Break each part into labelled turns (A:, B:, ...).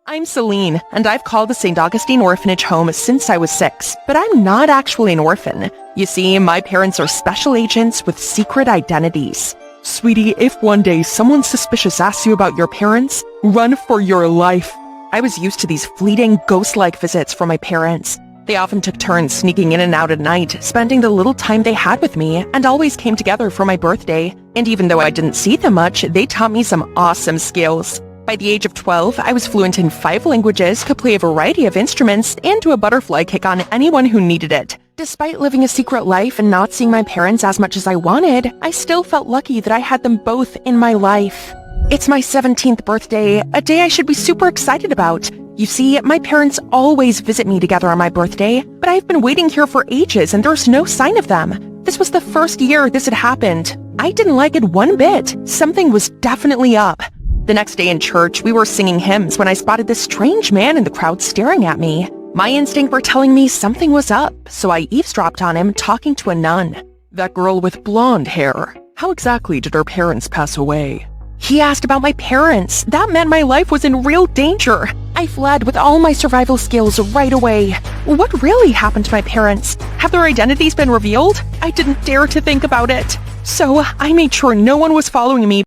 A: I'm Celine, and I've called the St. Augustine Orphanage home since I was 6, but I'm not actually an orphan. You see, my parents are special agents with secret identities. Sweetie, if one day someone suspicious asks you about your parents, run for your life. I was used to these fleeting, ghost-like visits from my parents. They often took turns sneaking in and out at night, spending the little time they had with me, and always came together for my birthday. And even though I didn't see them much, they taught me some awesome skills. By the age of 12, I was fluent in 5 languages, could play a variety of instruments, and do a butterfly kick on anyone who needed it. Despite living a secret life and not seeing my parents as much as I wanted, I still felt lucky that I had them both in my life. It's my 17th birthday, a day I should be super excited about. You see, my parents always visit me together on my birthday, but I've been waiting here for ages and there's no sign of them. This was the first year this had happened. I didn't like it one bit. Something was definitely up. The next day in church, we were singing hymns when I spotted this strange man in the crowd staring at me. My instincts were telling me something was up, so I eavesdropped on him talking to a nun. That girl with blonde hair. How exactly did her parents pass away? He asked about my parents. That meant my life was in real danger. I fled with all my survival skills right away. What really happened to my parents? Have their identities been revealed? I didn't dare to think about it. So I made sure no one was following me.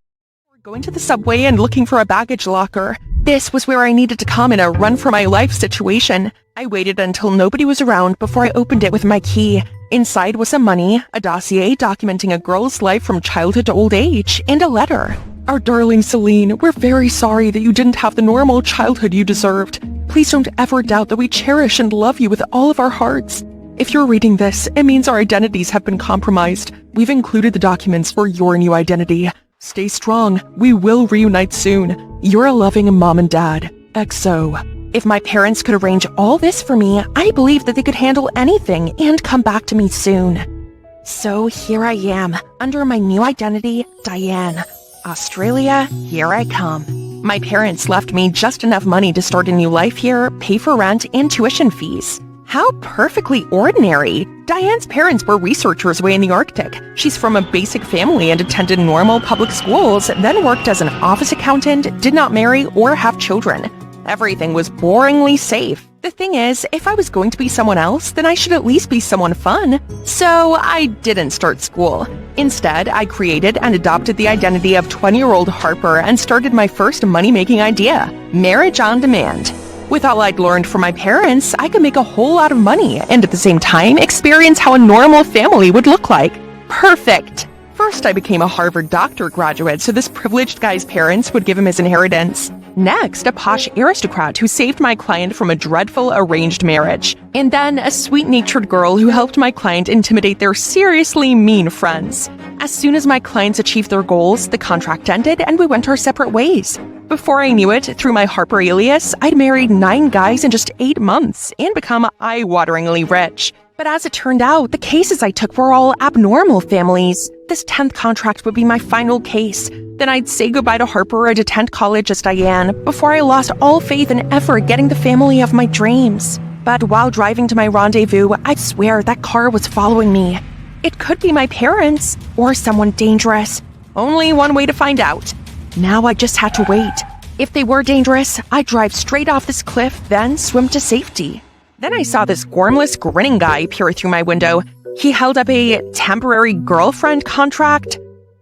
A: Going to the subway and looking for a baggage locker. This was where I needed to come in a run-for-my-life situation. I waited until nobody was around before I opened it with my key. Inside was some money, a dossier documenting a girl's life from childhood to old age, and a letter. Our darling Celine, we're very sorry that you didn't have the normal childhood you deserved. Please don't ever doubt that we cherish and love you with all of our hearts. If you're reading this, it means our identities have been compromised. We've included the documents for your new identity. Stay strong. We will reunite soon. You're a loving mom and dad. XO. If my parents could arrange all this for me, I believe that they could handle anything and come back to me soon. So here I am, under my new identity, Diane. Australia, here I come. My parents left me just enough money to start a new life here, pay for rent, and tuition fees. How perfectly ordinary. Diane's parents were researchers way in the Arctic. She's from a basic family and attended normal public schools, then worked as an office accountant, did not marry or have children. Everything was boringly safe. The thing is, if I was going to be someone else, then I should at least be someone fun. So I didn't start school. Instead, I created and adopted the identity of 20-year-old Harper and started my first money-making idea, marriage on demand. With all I'd learned from my parents, I could make a whole lot of money and at the same time experience how a normal family would look like. Perfect! First, I became a Harvard doctor graduate so this privileged guy's parents would give him his inheritance. Next, a posh aristocrat who saved my client from a dreadful arranged marriage. And then a sweet-natured girl who helped my client intimidate their seriously mean friends. As soon as my clients achieved their goals, the contract ended and we went our separate ways. Before I knew it, through my Harper alias, I'd married 9 guys in just 8 months and become eye-wateringly rich. But as it turned out, the cases I took were all abnormal families. This 10th contract would be my final case. Then I'd say goodbye to Harper and attend college as Diane, before I lost all faith in ever getting the family of my dreams. But while driving to my rendezvous, I'd swear that car was following me. It could be my parents, or someone dangerous. Only one way to find out. Now I just had to wait. If they were dangerous, I'd drive straight off this cliff, then swim to safety. Then I saw this gormless, grinning guy peer through my window. He held up a temporary girlfriend contract.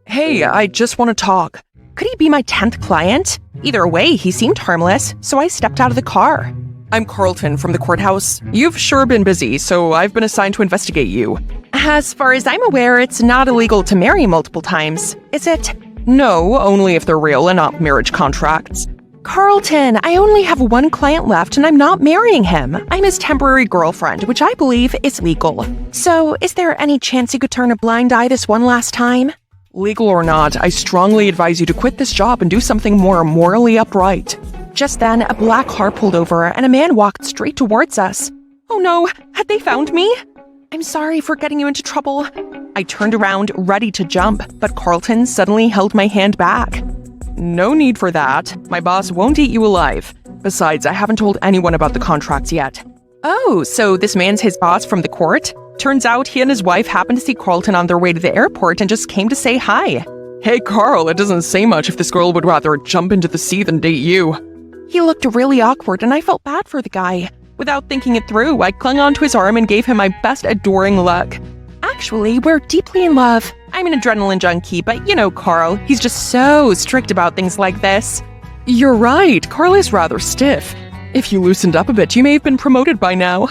A: Hey, I just want to talk. Could he be my 10th client? Either way, he seemed harmless, so I stepped out of the car. I'm Carlton from the courthouse. You've sure been busy, so I've been assigned to investigate you. As far as I'm aware, it's not illegal to marry multiple times, is it? No, only if they're real and not marriage contracts. Carlton, I only have one client left and I'm not marrying him. I'm his temporary girlfriend, which I believe is legal. So, is there any chance you could turn a blind eye this one last time? Legal or not, I strongly advise you to quit this job and do something more morally upright. Just then, a black car pulled over and a man walked straight towards us. Oh no, had they found me? I'm sorry for getting you into trouble. I turned around, ready to jump, but Carlton suddenly held my hand back. No need for that. My boss won't eat you alive. Besides, I haven't told anyone about the contracts yet. Oh, so this man's his boss from the court? Turns out he and his wife happened to see Carlton on their way to the airport and just came to say hi. Hey Carl, it doesn't say much if this girl would rather jump into the sea than date you. He looked really awkward and I felt bad for the guy. Without thinking it through, I clung onto his arm and gave him my best adoring look. Actually, we're deeply in love. I'm an adrenaline junkie, but you know Carl, he's just so strict about things like this. You're right, Carl is rather stiff. If you loosened up a bit, you may have been promoted by now.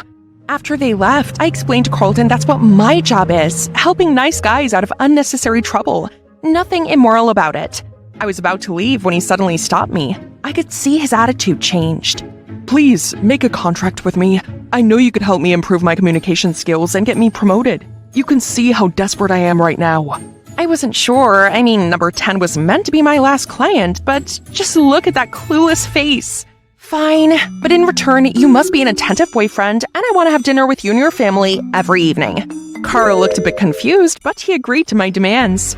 A: After they left, I explained to Carlton that's what my job is, helping nice guys out of unnecessary trouble. Nothing immoral about it. I was about to leave when he suddenly stopped me. I could see his attitude changed. Please, make a contract with me. I know you could help me improve my communication skills and get me promoted. You can see how desperate I am right now. I wasn't sure. I mean, number 10 was meant to be my last client, but just look at that clueless face. Fine, but in return, you must be an attentive boyfriend, and I want to have dinner with you and your family every evening. Carl looked a bit confused, but he agreed to my demands.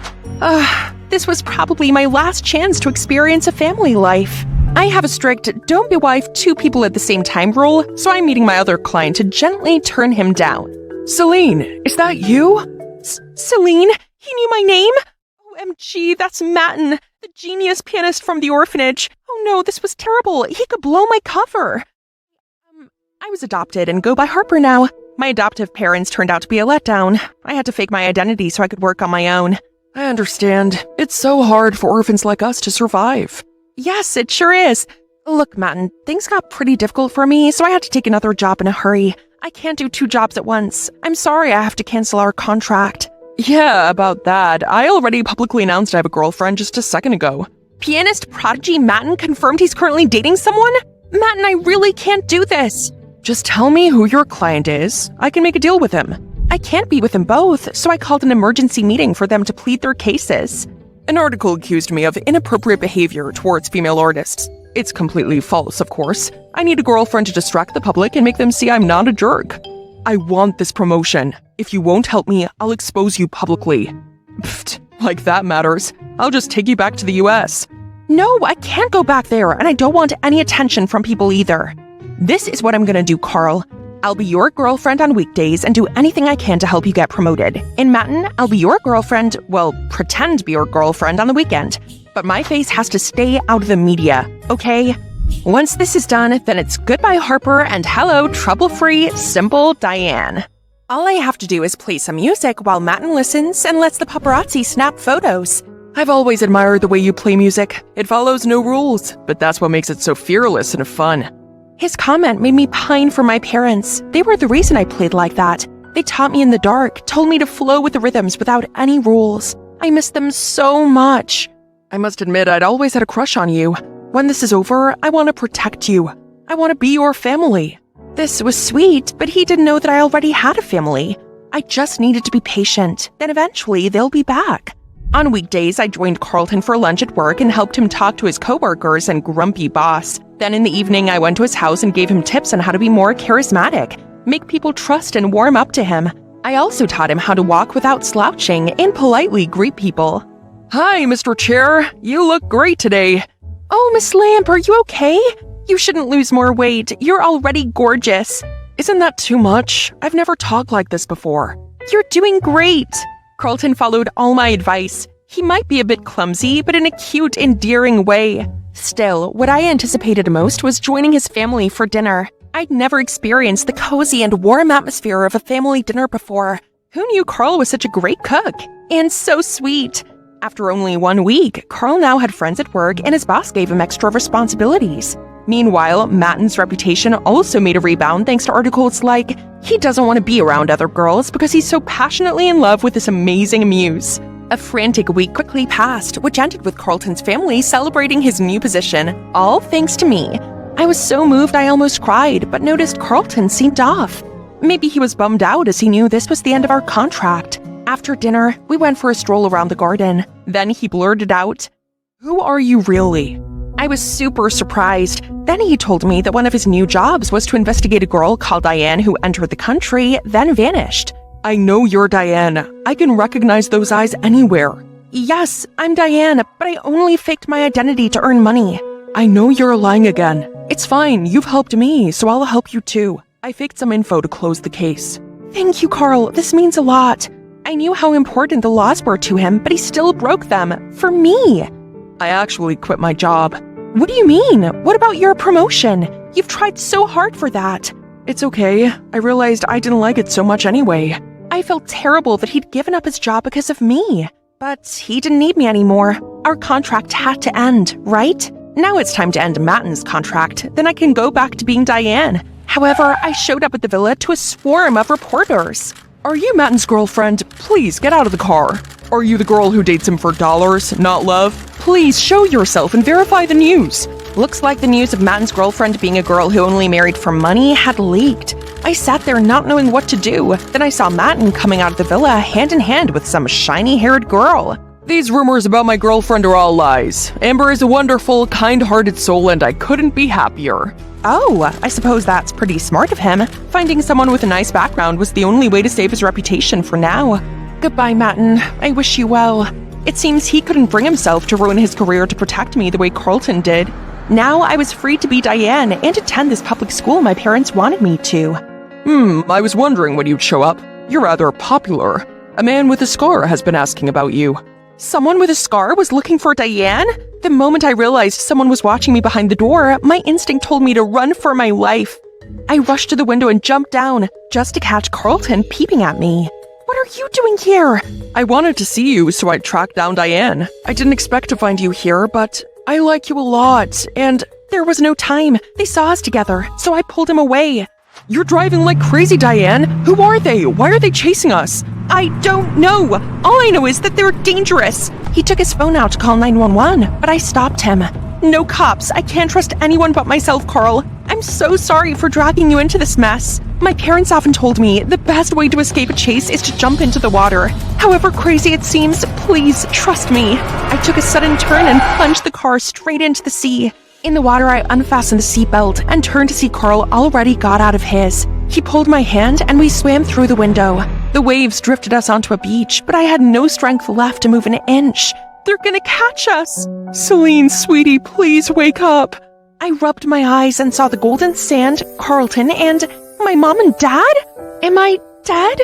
A: This was probably my last chance to experience a family life. I have a strict don't be wife two people at the same time rule, so I'm meeting my other client to gently turn him down. Celine, is that you? Celine? He knew my name? OMG, that's Matten, the genius pianist from the orphanage. Oh no, this was terrible. He could blow my cover. I was adopted and go by Harper now. My adoptive parents turned out to be a letdown. I had to fake my identity so I could work on my own. I understand. It's so hard for orphans like us to survive. Yes, it sure is. Look, Matten, things got pretty difficult for me, so I had to take another job in a hurry. I can't do 2 jobs at once. I'm sorry I have to cancel our contract. Yeah, about that. I already publicly announced I have a girlfriend just a second ago. Pianist prodigy Matten confirmed he's currently dating someone? Matten, I really can't do this. Just tell me who your client is. I can make a deal with him. I can't be with them both, so I called an emergency meeting for them to plead their cases. An article accused me of inappropriate behavior towards female artists. It's completely false, of course. I need a girlfriend to distract the public and make them see I'm not a jerk. I want this promotion. If you won't help me, I'll expose you publicly. Pfft, like that matters. I'll just take you back to the US. No, I can't go back there, and I don't want any attention from people either. This is what I'm gonna do, Carl. I'll be your girlfriend on weekdays and do anything I can to help you get promoted. In Matten, I'll be your girlfriend, well, pretend to be your girlfriend on the weekend. But my face has to stay out of the media, okay? Once this is done, then it's goodbye Harper and hello trouble-free, simple Diane. All I have to do is play some music while Matten listens and lets the paparazzi snap photos. I've always admired the way you play music. It follows no rules, but that's what makes it so fearless and fun. His comment made me pine for my parents. They were the reason I played like that. They taught me in the dark, told me to flow with the rhythms without any rules. I miss them so much. I must admit I'd always had a crush on you. When this is over, I want to protect you. I want to be your family. This was sweet, but he didn't know that I already had a family. I just needed to be patient, then eventually they'll be back. On weekdays, I joined Carlton for lunch at work and helped him talk to his coworkers and grumpy boss. Then in the evening, I went to his house and gave him tips on how to be more charismatic, make people trust and warm up to him. I also taught him how to walk without slouching and politely greet people. Hi, Mr. Chair. You look great today. Oh, Miss Lamp, are you okay? You shouldn't lose more weight. You're already gorgeous. Isn't that too much? I've never talked like this before. You're doing great. Carlton followed all my advice. He might be a bit clumsy, but in a cute, endearing way. Still, what I anticipated most was joining his family for dinner. I'd never experienced the cozy and warm atmosphere of a family dinner before. Who knew Carl was such a great cook? And so sweet. After only 1 week, Carl now had friends at work and his boss gave him extra responsibilities. Meanwhile, Matten's reputation also made a rebound thanks to articles like, he doesn't want to be around other girls because he's so passionately in love with this amazing muse. A frantic week quickly passed, which ended with Carlton's family celebrating his new position, all thanks to me. I was so moved I almost cried, but noticed Carlton seemed off. Maybe he was bummed out as he knew this was the end of our contract. After dinner, we went for a stroll around the garden. Then he blurted out, "Who are you really?" I was super surprised. Then he told me that one of his new jobs was to investigate a girl called Diane who entered the country, then vanished. I know you're Diane. I can recognize those eyes anywhere. Yes, I'm Diane, but I only faked my identity to earn money. I know you're lying again. It's fine, you've helped me, so I'll help you too. I faked some info to close the case. Thank you, Carl. This means a lot. I knew how important the laws were to him, but he still broke them. For me. I actually quit my job. What do you mean? What about your promotion? You've tried so hard for that. It's okay. I realized I didn't like it so much anyway. I felt terrible that he'd given up his job because of me. But he didn't need me anymore. Our contract had to end, right? Now it's time to end Matten's contract. Then I can go back to being Diane. However, I showed up at the villa to a swarm of reporters. Are you Matten's girlfriend? Please get out of the car. Are you the girl who dates him for dollars, not love? Please show yourself and verify the news. Looks like the news of Matten's girlfriend being a girl who only married for money had leaked. I sat there not knowing what to do. Then I saw Matten coming out of the villa hand in hand with some shiny-haired girl. These rumors about my girlfriend are all lies. Amber is a wonderful, kind-hearted soul and I couldn't be happier. Oh, I suppose that's pretty smart of him. Finding someone with a nice background was the only way to save his reputation for now. Goodbye, Matten. I wish you well. It seems he couldn't bring himself to ruin his career to protect me the way Carlton did. Now I was free to be Diane and attend this public school my parents wanted me to. I was wondering when you'd show up. You're rather popular. A man with a scar has been asking about you. Someone with a scar was looking for Diane? The moment I realized someone was watching me behind the door, my instinct told me to run for my life. I rushed to the window and jumped down, just to catch Carlton peeping at me. What are you doing here? I wanted to see you, so I tracked down Diane. I didn't expect to find you here, but I like you a lot, and there was no time. They saw us together, so I pulled him away. You're driving like crazy, Diane. Who are they? Why are they chasing us? I don't know. All I know is that they're dangerous. He took his phone out to call 911, but I stopped him. No cops. I can't trust anyone but myself, Carl. I'm so sorry for dragging you into this mess. My parents often told me the best way to escape a chase is to jump into the water. However crazy it seems, please trust me. I took a sudden turn and plunged the car straight into the sea. In the water, I unfastened the seatbelt and turned to see Carl already got out of his. He pulled my hand and we swam through the window. The waves drifted us onto a beach, but I had no strength left to move an inch. They're gonna catch us. Celine, sweetie, please wake up. I rubbed my eyes and saw the golden sand, Carlton, and my mom and dad? Am I dead?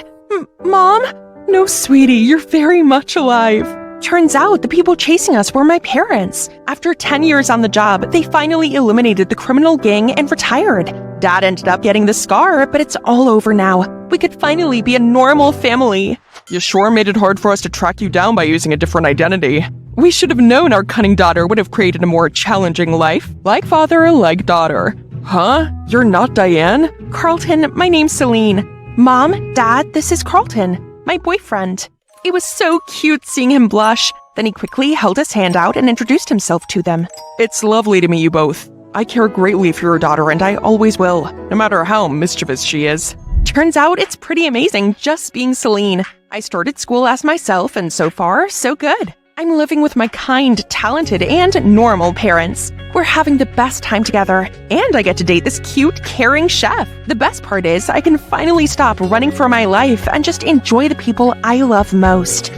A: Mom? No, sweetie, you're very much alive. Turns out the people chasing us were my parents. After 10 years on the job, they finally eliminated the criminal gang and retired. Dad ended up getting the scar, but it's all over now. We could finally be a normal family. You sure made it hard for us to track you down by using a different identity. We should have known our cunning daughter would have created a more challenging life. Like father, like daughter. Huh? You're not Diane? Carlton, my name's Celine. Mom, Dad, this is Carlton, my boyfriend. It was so cute seeing him blush. Then he quickly held his hand out and introduced himself to them. It's lovely to meet you both. I care greatly for your daughter and I always will, no matter how mischievous she is. Turns out it's pretty amazing just being Celine. I started school as myself and so far, so good. I'm living with my kind, talented, and normal parents. We're having the best time together, and I get to date this cute, caring chef. The best part is I can finally stop running for my life and just enjoy the people I love most.